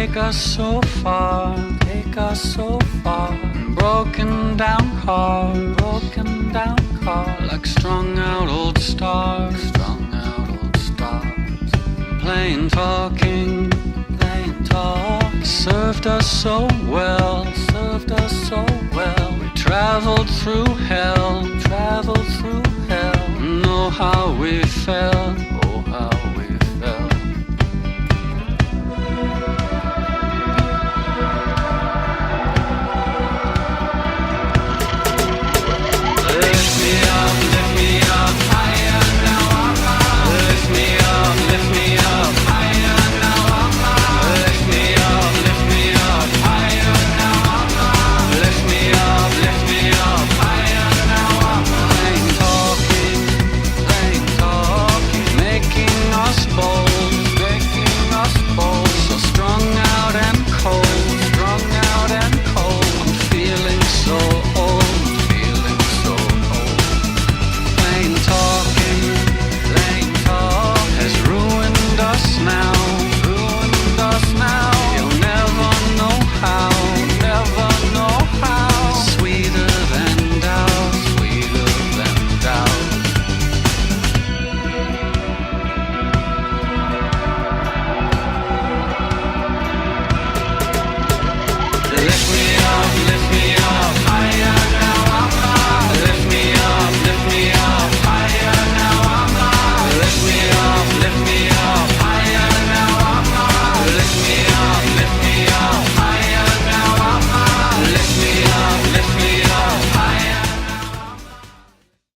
take us so far, take us so far. Broken down car, like strung out old stars, strung out old stars. Plain talking, plain talk, served us so well, served us so well. We traveled through hell, know how we felt.